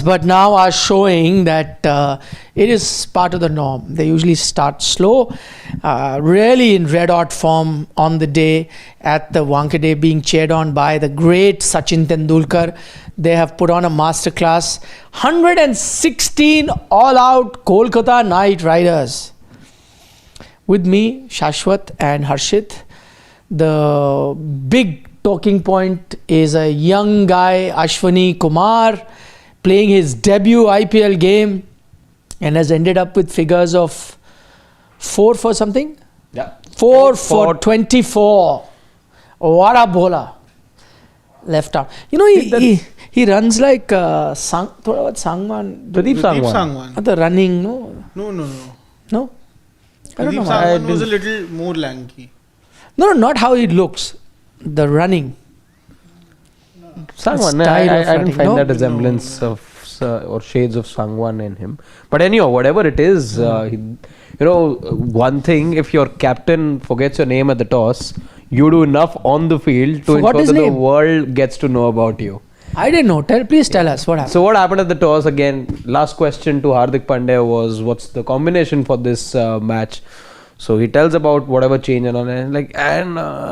but now are showing that it is part of the norm. They usually start slow, really in red hot form on the day at the Wankhede, being cheered on by the great Sachin Tendulkar. They have put on a masterclass. 116 all-out Kolkata Knight Riders. With me, Shashwat and Harshit. The big talking point is a young guy, Ashwini Kumar, playing his debut IPL game and has ended up with figures of 4 for something? Yeah. 4 for 24. What a bowler. Left arm. You know, he runs like Sangwan. Pradeep Sangwan. The running, no? No. No? I don't know. Sangwan was a little more lanky. No, not how he looks. The running. Sangwan, I didn't find that resemblance of or shades of Sangwan in him. But anyhow, whatever it is, one thing, if your captain forgets your name at the toss, you do enough on the field to ensure that the world gets to know about you. I didn't know. Please tell us what happened. So what happened at the toss? Again, last question to Hardik Pandya was, what's the combination for this match? So he tells about whatever change and all, and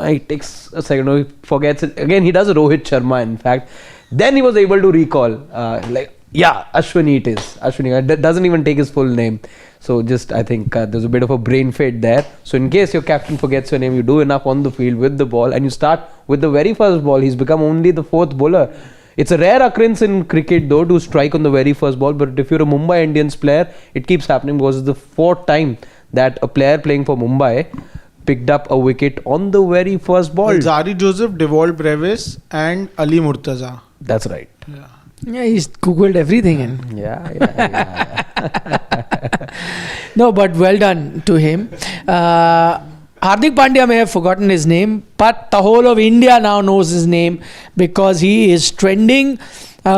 it takes a second. He forgets it again. He does a Rohit Sharma, in fact. Then he was able to recall, Ashwini it is. Ashwini doesn't even take his full name. So just I think there's a bit of a brain fade there. So in case your captain forgets your name, you do enough on the field with the ball, and you start with the very first ball. He's become only the 4th bowler. It's a rare occurrence in cricket though to strike on the very first ball. But if you're a Mumbai Indians player, it keeps happening because it's the 4th time that a player playing for Mumbai picked up a wicket on the very first ball. Zari Joseph, Devol Brevis and Ali Murtaza. That's right. Yeah, he's googled everything. Yeah. No, but well done to him. Hardik Pandya may have forgotten his name, but the whole of India now knows his name because he is trending.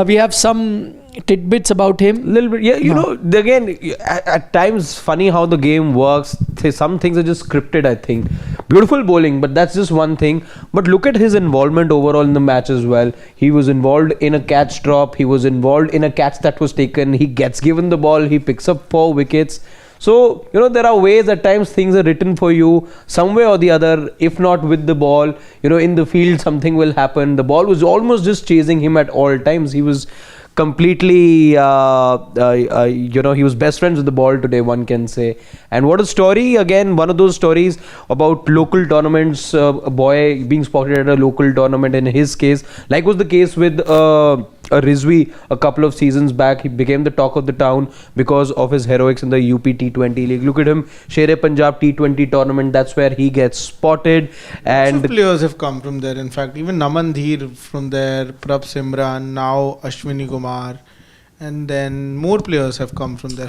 We have some tidbits about him. Little bit, yeah. Again, at times, funny how the game works. Some things are just scripted, I think. Beautiful bowling, but that's just one thing. But look at his involvement overall in the match as well. He was involved in a catch drop. He was involved in a catch that was taken. He gets given the ball. He picks up 4 wickets. So, there are ways at times things are written for you some way or the other. If not with the ball, in the field something will happen. The ball was almost just chasing him at all times. He was completely, he was best friends with the ball today, one can say. And what a story, again, one of those stories about local tournaments, a boy being spotted at a local tournament in his case, like was the case with Rizvi a couple of seasons back. He became the talk of the town because of his heroics in the UP T20 League. Look at him, Sher-e-Punjab T20 tournament, that's where he gets spotted. And lots of players have come from there. In fact, even Naman Dheer from there, Prab Simran, now Ashwini Kumar, and then more players have come from there.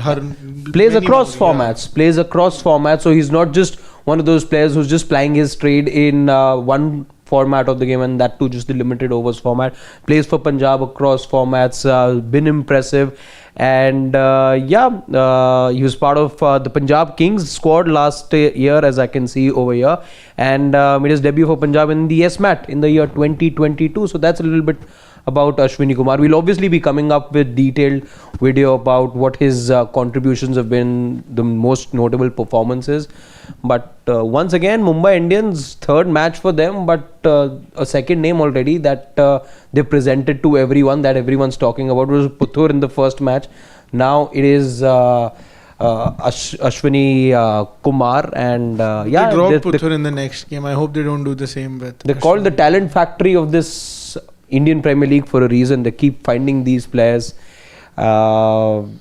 Plays across formats. So he's not just one of those players who's just playing his trade in one format of the game, and that too just the limited overs format. Plays for Punjab across formats, been impressive. And he was part of the Punjab Kings squad last year, as I can see over here, and made his debut for Punjab in the S-Mat in the year 2022. So that's a little bit about Ashwini Kumar. We'll obviously be coming up with detailed video about what his contributions have been, the most notable performances. But once again, Mumbai Indians, 3rd match for them, but a second name already that they presented to everyone, that everyone's talking about, was Puthur in the first match. Now it is Ashwini Kumar, and they dropped Puthur in the next game. I hope they don't do the same with They're called the talent factory of this Indian Premier League for a reason. They keep finding these players, and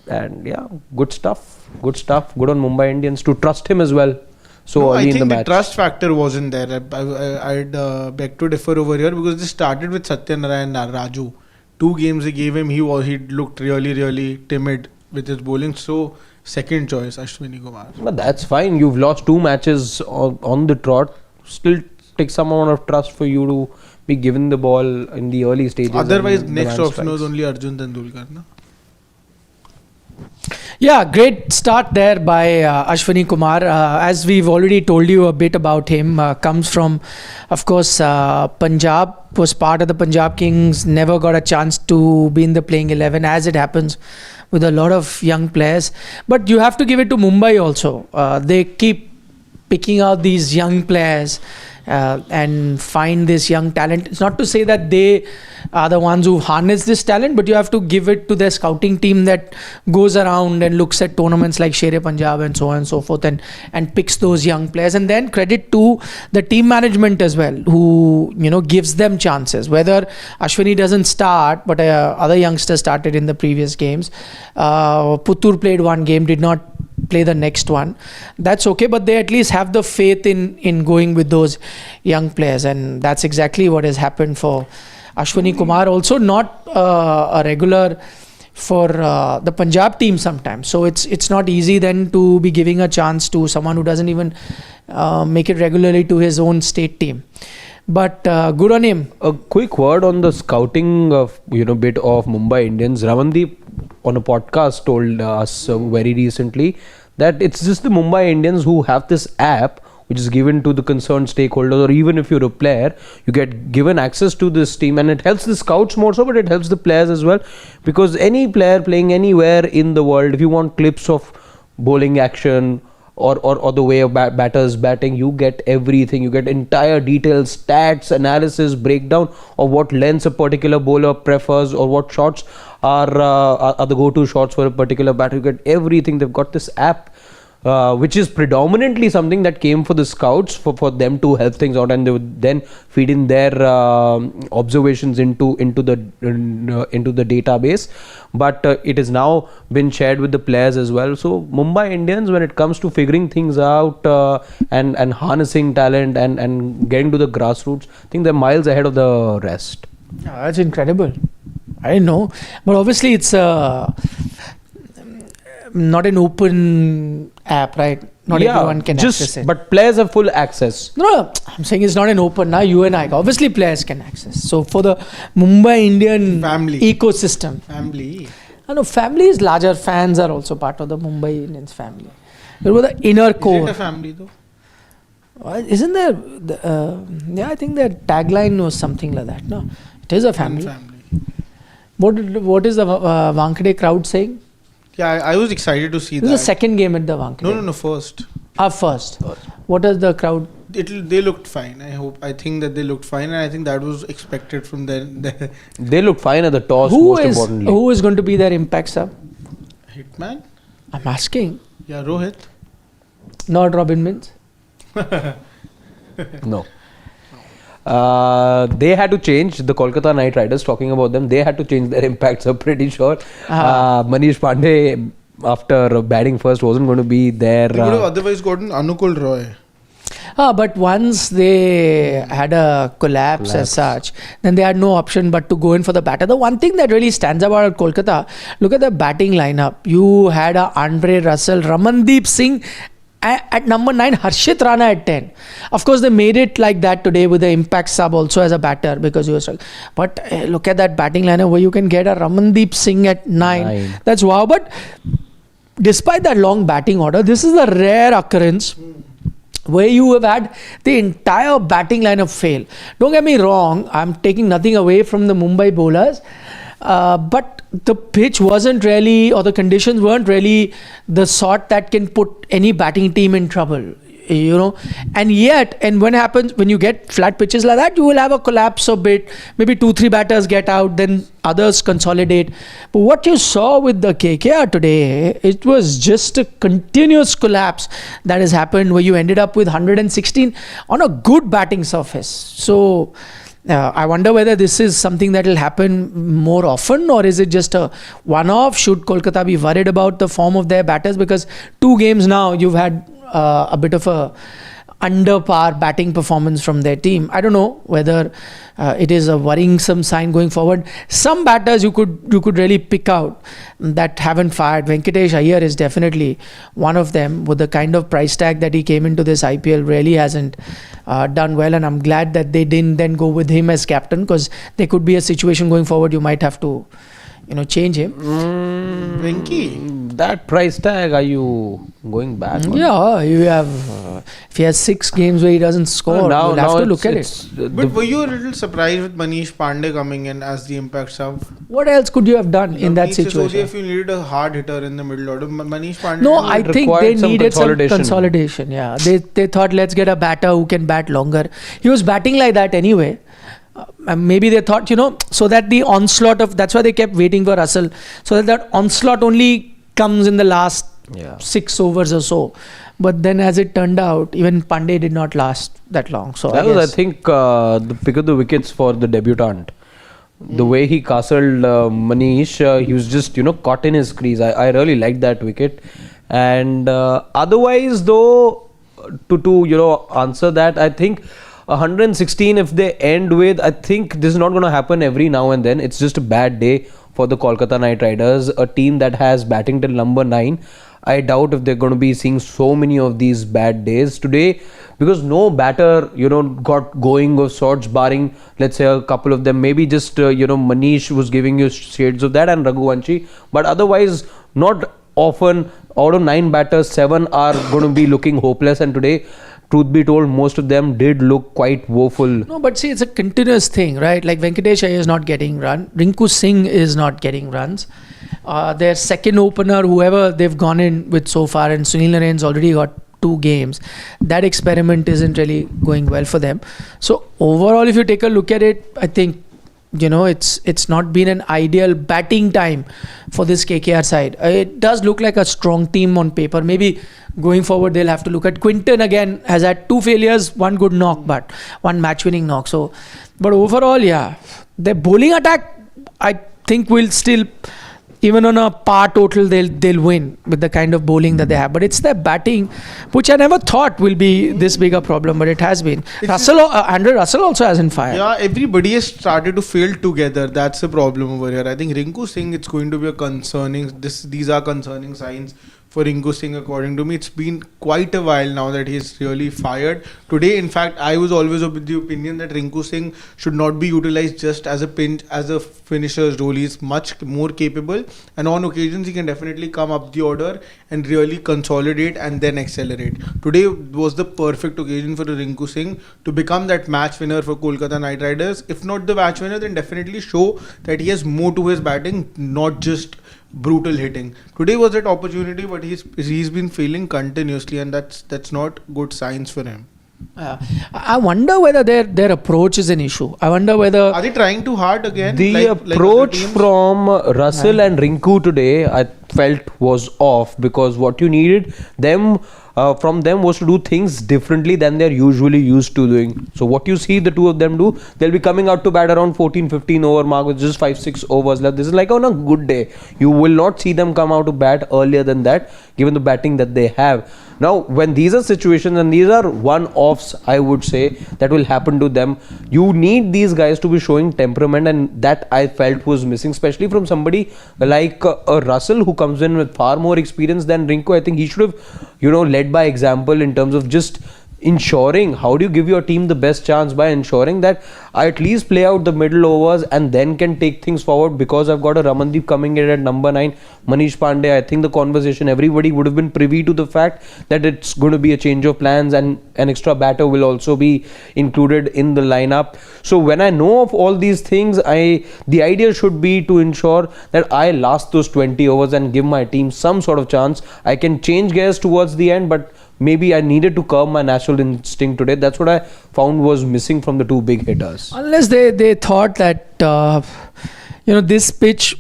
good stuff. Good on Mumbai Indians to trust him as well. So early in the match, I think the trust factor wasn't there. I'd beg to differ over here because they started with Satyanarayan Raju. 2 games they gave him, he looked really timid with his bowling. So second choice, Ashwini Kumar. But that's fine. You've lost 2 matches on the trot. Still takes some amount of trust for you to be given the ball in the early stages. Otherwise, next option was only Arjun Tendulkar. No? Yeah, great start there by Ashwini Kumar. As we've already told you a bit about him, comes from, of course, Punjab, was part of the Punjab Kings, never got a chance to be in the playing 11, as it happens with a lot of young players. But you have to give it to Mumbai also. They keep picking out these young players and find this young talent. It's not to say that they are the ones who harness this talent, but you have to give it to their scouting team that goes around and looks at tournaments like Sher-e Punjab and so on and so forth, and picks those young players. And then credit to the team management as well, who gives them chances. Whether Ashwini doesn't start, but other youngsters started in the previous games. Puttur played one game, did not play the next one. That's okay, but they at least have the faith in going with those young players, and that's exactly what has happened for Ashwini Kumar. Also not a regular for the Punjab team sometimes, so it's not easy then to be giving a chance to someone who doesn't even make it regularly to his own state team. But good on him. A quick word on the scouting of bit of Mumbai Indians. Ramandeep on a podcast told us very recently that it's just the Mumbai Indians who have this app which is given to the concerned stakeholders, or even if you're a player, you get given access to this team, and it helps the scouts more so, but it helps the players as well, because any player playing anywhere in the world, if you want clips of bowling action or the way of batters batting, you get everything. You get entire details, stats, analysis, breakdown of what lengths a particular bowler prefers, or what shots are the go-to shots for a particular batter. You get everything. They've got this app which is predominantly something that came for the scouts, for them to help things out, and they would then feed in their observations into the database. But it has now been shared with the players as well. So Mumbai Indians, when it comes to figuring things out and harnessing talent and getting to the grassroots, I think they're miles ahead of the rest. That's incredible. I know, but obviously it's not an open app, right? Not everyone can access it. But players have full access. No, I'm saying it's not an open. Now you and I, obviously players can access. So for the Mumbai Indian family ecosystem, family. I know family is larger. Fans are also part of the Mumbai Indians family. There were the inner core. Is it a family though? Isn't there? Yeah, I think their tagline was something like that. No, it is a family. What is the Wankhede crowd saying? Yeah, I was excited to see this that. is the second game at the Wankhede. No, first. First. What is the crowd? They looked fine. I think that they looked fine, and I think that was expected from them. They looked fine at the toss. Importantly, who is going to be their impact sub? Hitman? I'm asking. Yeah, Rohit. Not Robin Mins. No. They had to change, the Kolkata Knight Riders, talking about them, they had to change their impacts, I'm pretty sure. Manish Pandey, after batting first, wasn't going to be there. They would have otherwise gotten Anukul Roy. But once they had a collapse as such, then they had no option but to go in for the batter. The one thing that really stands out at Kolkata, look at the batting lineup. You had Andre Russell, Ramandeep Singh at number 9, Harshit Rana at 10. Of course, they made it like that today with the impact sub also as a batter because he was struggling. But look at that batting lineup where you can get a Ramandeep Singh at 9. That's wow. But despite that long batting order, this is a rare occurrence where you have had the entire batting lineup fail. Don't get me wrong, I'm taking nothing away from the Mumbai bowlers, but the pitch wasn't really, or the conditions weren't really the sort that can put any batting team in trouble, and yet, and when you get flat pitches like that, you will have a collapse a bit, maybe 2-3 batters get out, then others consolidate. But what you saw with the KKR today, it was just a continuous collapse that has happened where you ended up with 116 on a good batting surface. So I wonder whether this is something that will happen more often, or is it just a one-off? Should Kolkata be worried about the form of their batters? Because 2 games now, you've had a bit of a under par batting performance from their team. I don't know whether it is a worrisome sign going forward. Some batters you could really pick out that haven't fired. Venkatesh Iyer is definitely one of them. With the kind of price tag that he came into this IPL, really hasn't done well, and I'm glad that they didn't then go with him as captain, because there could be a situation going forward you might have to change him. Venky? that price tag, are you going back? Yeah, you have. If he has 6 games where he doesn't score, you'll have to look at it. But were you a little surprised with Manish Pandey coming in as the impact sub? What else could you have done in that situation? If you needed a hard hitter in the middle order, Manish Pandey. No, I think they needed some consolidation. consolidation. Yeah, they thought, let's get a batter who can bat longer. He was batting like that anyway. Maybe they thought, so that the onslaught of, that's why they kept waiting for Russell, so that onslaught only comes in the last 6 overs or so. But then as it turned out, even Pandey did not last that long. So that was, I think, the pick of the wickets for the debutant. The way he castled Manish, he was just, caught in his crease. I really liked that wicket. And otherwise, though, to answer that, I think 116 if they end with, I think this is not going to happen every now and then. It's just a bad day for the Kolkata Knight Riders, a team that has batting till number 9. I doubt if they're going to be seeing so many of these bad days today, because no batter, got going of sorts, barring, let's say, a couple of them. Maybe just, Manish was giving you shades of that, and Raghuvanshi. But otherwise, not often. Out of 9 batters, 7 are going to be looking hopeless. And today, truth be told, most of them did look quite woeful. No, but see, it's a continuous thing, right? Like Venkatesh Iyer is not getting run. Rinku Singh is not getting runs. Their second opener, whoever they've gone in with so far, and Sunil Narain's already got 2 games. That experiment isn't really going well for them. So overall, if you take a look at it, I think, it's not been an ideal batting time for this KKR side. It does look like a strong team on paper. Maybe going forward, they'll have to look at Quinton again. Has had 2 failures, 1 good knock, but 1 match-winning knock. So, but overall, yeah, their bowling attack, I think, will still, even on a par total, they'll win with the kind of bowling that they have. But it's their batting, which I never thought will be this big a problem, but it has been. Andre Russell also hasn't fired. Yeah, everybody has started to fail together. That's the problem over here. I think Rinku Singh, it's going to be a concerning. These are concerning signs for Rinku Singh, according to me. It's been quite a while now that he's really fired. Today, in fact, I was always of the opinion that Rinku Singh should not be utilized just as a finisher's role. He's much more capable, and on occasions he can definitely come up the order and really consolidate and then accelerate. Today was the perfect occasion for Rinku Singh to become that match winner for Kolkata Knight Riders. If not the match winner, then definitely show that he has more to his batting, not just brutal hitting. Today was that opportunity, but he's been failing continuously, and that's not good signs for him. I wonder whether their approach is an issue. I wonder whether, are they trying too hard again? The approach from Russell and Rinku today, I felt, was off, because what you needed from them was to do things differently than they're usually used to doing. So what you see the two of them do, they'll be coming out to bat around 14-15 over mark with just 5-6 overs left. This is like on a good day. You will not see them come out to bat earlier than that, given the batting that they have. Now, when these are situations, and these are one-offs, I would say, that will happen to them, you need these guys to be showing temperament, and that I felt was missing, especially from somebody like a Russell, who comes in with far more experience than Rinku. I think he should have, led by example in terms of just ensuring, how do you give your team the best chance? By ensuring that I at least play out the middle overs and then can take things forward, because I've got a Ramandeep coming in at number 9, Manish Pandey. I think the conversation, everybody would have been privy to the fact that it's going to be a change of plans, and an extra batter will also be included in the lineup. So when I know of all these things, the idea should be to ensure that I last those 20 overs and give my team some sort of chance. I can change gears towards the end, but maybe I needed to curb my natural instinct today. That's what I found was missing from the 2 big hitters. Unless they thought that this pitch,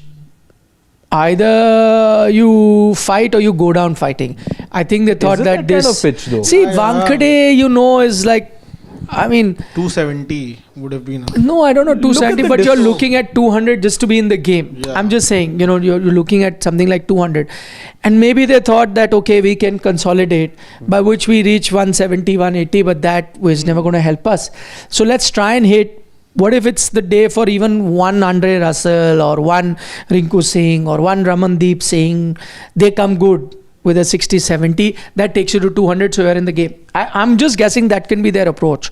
either you fight or you go down fighting. I think they thought that this kind of pitch, though? See, Wankhede, is like, 270 would have been. No, I don't know 270, but you're looking at 200 just to be in the game. Yeah. I'm just saying, you're looking at something like 200, and maybe they thought that, okay, we can consolidate, by which we reach 170, 180, but that was never going to help us. So let's try and hit. What if it's the day for even one Andre Russell or one Rinku Singh or one Ramandeep Singh? They come good. with a 60, 70, that takes you to 200, so you're in the game. I'm just guessing that can be their approach.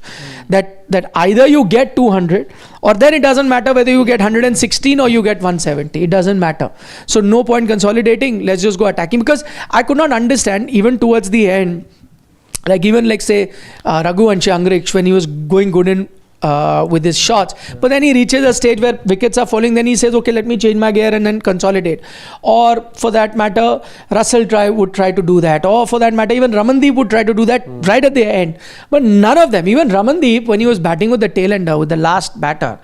That either you get 200, or then it doesn't matter whether you get 116 or you get 170. It doesn't matter. So no point consolidating. Let's just go attacking. Because I could not understand, even towards the end, like even like say Raghuvanshi Angriksh, when he was going good in with his shots, but then he reaches a stage where wickets are falling, then he says, okay, let me change my gear and then consolidate. Or for that matter, Russell would try to do that, or for that matter, even Ramandeep would try to do that right at the end. But none of them, even Ramandeep, when he was batting with the tail ender, with the last batter,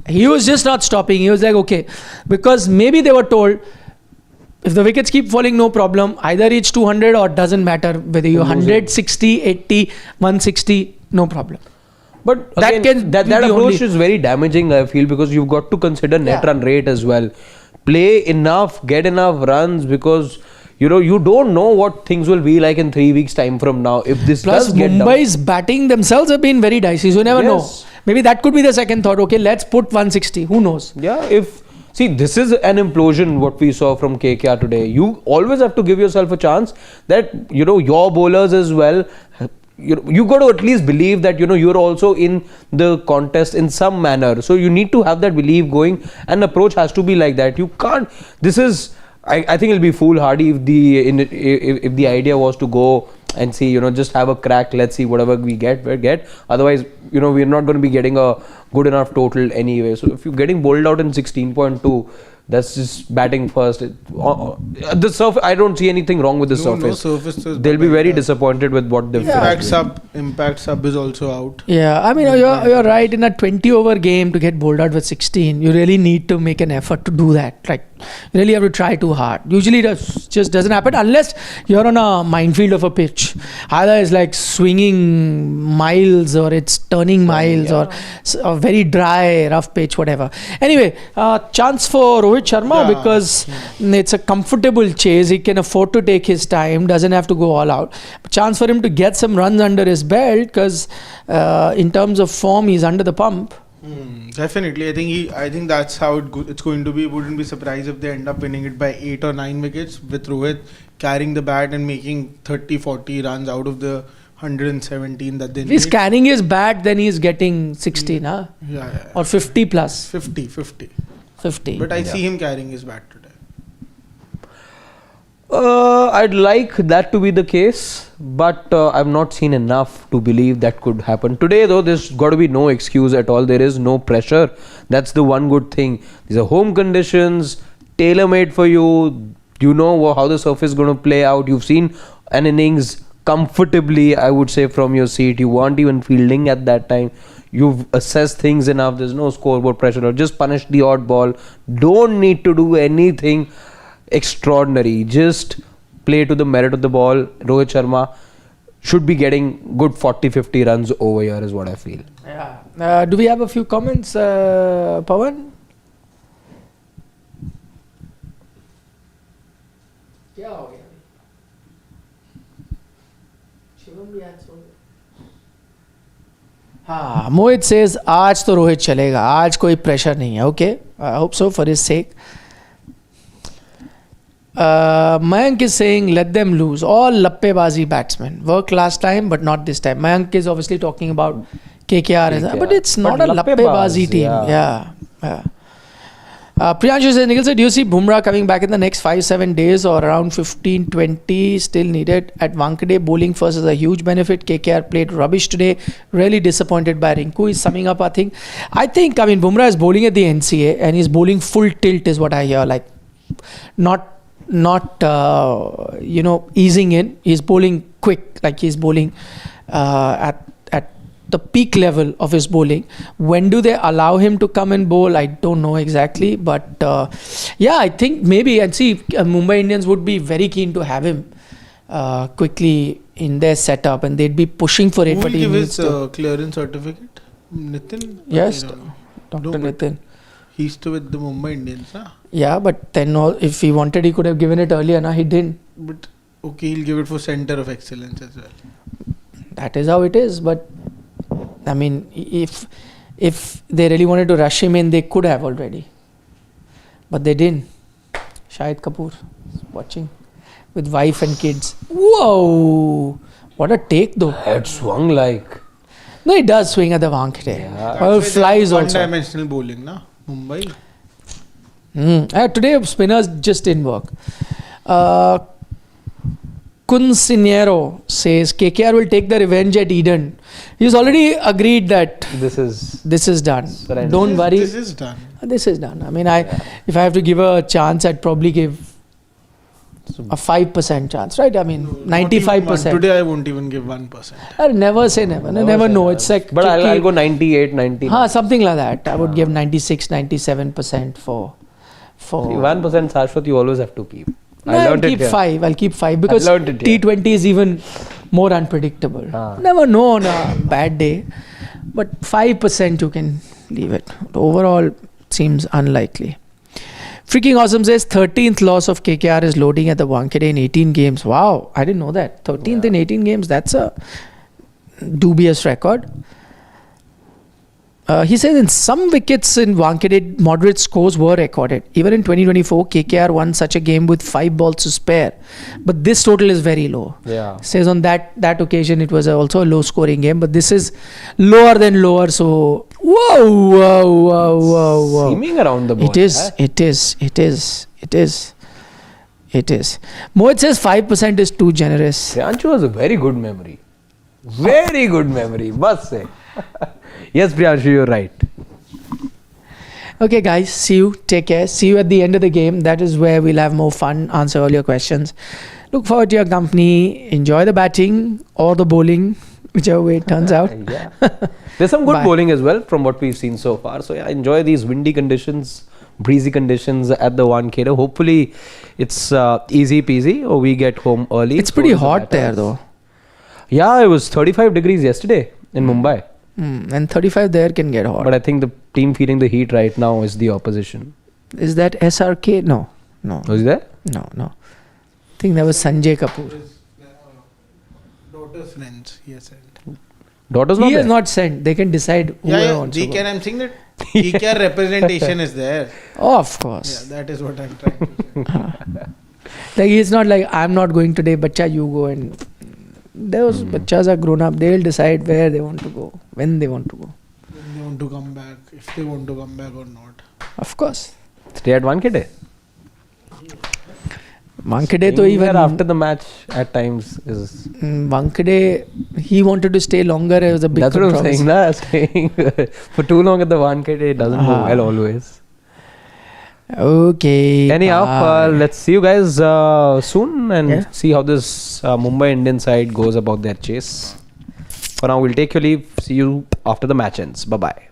he was just not stopping. He was like, okay, because maybe they were told, if the wickets keep falling, no problem, either reach 200 or doesn't matter whether you 100, 60, 80, 160, no problem. But again, that approach is very damaging, I feel, because you've got to consider net run rate as well. Play enough, get enough runs, because you don't know what things will be like in 3 weeks time from now. If this does get down. Mumbai's batting themselves have been very dicey, so you never know. Maybe that could be the second thought. Okay, let's put 160. Who knows? Yeah, see, this is an implosion what we saw from KKR today. You always have to give yourself a chance that your bowlers as well. You got to at least believe that you're also in the contest in some manner. So you need to have that belief going, and approach has to be like that. You can't. This is. I think it'll be foolhardy if the idea was to go and see just have a crack. Let's see whatever we get. Otherwise we're not going to be getting a good enough total anyway. So if you're getting bowled out in 16.2. That's just batting first. The surface, I don't see anything wrong with the surface. No surface. They'll be very disappointed with what they've finished. Impact sub is also out. Yeah, I mean, you're right. In a 20-over game, to get bowled out with 16, you really need to make an effort to do that. Like, you really have to try too hard. Usually, it just doesn't happen unless you're on a minefield of a pitch. Either it's like swinging miles, or it's turning miles, or a very dry, rough pitch, whatever. Anyway, chance for Rohit Sharma, because it's a comfortable chase. He can afford to take his time, doesn't have to go all out. Chance for him to get some runs under his belt, because in terms of form, he's under the pump. Definitely, I think that's how it's going to be. Wouldn't be surprised if they end up winning it by 8 or 9 wickets, with Rohit carrying the bat and making 30-40 runs out of the 117 that they need. If he's carrying his bat, then he's getting 16, huh? Yeah. Or 50 plus. 50. But I see him carrying his bat today. I'd like that to be the case, but I've not seen enough to believe that could happen. Today, though, there's got to be no excuse at all. There is no pressure. That's the one good thing. These are home conditions, tailor-made for you. You know how the surface is going to play out. You've seen an innings comfortably, I would say, from your seat. You weren't even fielding at that time. You've assessed things enough. There's no scoreboard pressure, or just punish the odd ball. Don't need to do anything extraordinary. Just play to the merit of the ball. Rohit Sharma should be getting good 40-50 runs over here is what I feel. Yeah. Do we have a few comments, Pawan? हाँ, Mohit says आज तो रोहित चलेगा, आज कोई pressure नहीं है. Okay, I hope so for his sake. Mayank is saying let them lose. All lappebazi batsmen work last time, but not this time. Mayank is obviously talking about KKR. But it's not a lappebazi team. Yeah. Priyanshu says, Nikhil, do you see Bumrah coming back in the next 5-7 days, or around 15-20 still needed at Wankhede? Bowling first is a huge benefit. KKR played rubbish today. Really disappointed by Rinku. He's summing up, I think. Bumrah is bowling at the NCA and he's bowling full tilt is what I hear. Like, not easing in. He's bowling quick. Like, he's bowling at the peak level of his bowling. When do they allow him to come and bowl? I don't know exactly, but I think maybe, and see, Mumbai Indians would be very keen to have him quickly in their setup, and they'd be pushing for it. Who but will he give needs his clearance certificate? Nitin? Yes, Dr. Nitin. He's still with the Mumbai Indians, huh? Yeah, but then if he wanted, he could have given it earlier. He didn't. But okay, he'll give it for Center of Excellence as well. That is how it is, but I mean, if they really wanted to rush him in, they could have already. But they didn't. Shahid Kapoor is watching. with wife and kids. Whoa! What a take though. It swung like. No, it does swing at the Wankhede. Yeah. Well, flies also. One-dimensional bowling, na Mumbai. Today spinners just didn't work. Kunsinero says KKR will take the revenge at Eden. He's already agreed that This is. this is done. Surrender. Don't worry. This is done. This is done. I mean, if I have to give a chance, I'd probably give a 5% chance, right? I mean, Not even 95%. one. Today I won't even give 1%. I'll never say never. Never know. It's like. But I'll go 98, 90. Something like that. I would give 96, 97% for. 1% Shashwat you always have to keep. No, I'll keep 5. I'll keep 5 because learned it here. T20 is even more unpredictable. Never know on a bad day. But 5% you can leave it. Overall, it seems unlikely. Freaking Awesome says 13th loss of KKR is loading at the Wankhede in 18 games. Wow, I didn't know that. 13th in 18 games, that's a dubious record. He says in some wickets in Wankhede, moderate scores were recorded. Even in 2024, KKR won such a game with 5 balls to spare. But this total is very low. Yeah. Says on that occasion, it was also a low scoring game. But this is lower than lower. So, whoa. Seaming around the ball. It is. Mohit says 5% is too generous. Priyanshu has a very good memory. Very good memory, must say. Yes, Priyanshu, you're right. Okay, guys, see you. Take care. See you at the end of the game. That is where we'll have more fun, answer all your questions. Look forward to your company. Enjoy the batting or the bowling, whichever way it turns out. Yeah. There's some good Bye. bowling as well from what we've seen so far. So yeah, enjoy these windy conditions, breezy conditions at the Wankhede. Hopefully it's easy peasy or we get home early. It's pretty hot there, though. Yeah, it was 35 degrees yesterday in Mumbai. And 35 there can get hot. But I think the team feeling the heat right now is the opposition. Is that SRK? No. Was there? No. I think that was Sanjay Kapoor. Daughter's friends, he has sent. Daughter's He not has there? not sent. They can decide who wants to go. I'm saying that KKR representation is there. Oh, of course. Yeah, that is what I'm trying to say. Like he's not like, I'm not going today, bacha, you go. And those bachas are grown up. They'll decide where they want to go, when they want to go. When they want to come back, if they want to come back or not. Of course. Stay at Wankhede. Wankhede to even after the match at times is. Wankhede, he wanted to stay longer. It was a big That's what I'm controversy. saying. Nah, staying for too long at the Wankhede it doesn't go well always. Okay. Anyhow, bye. let's see you guys soon and Yeah. see how this Mumbai Indian side goes about their chase. For now, we'll take your leave. See you after the match ends. Bye bye.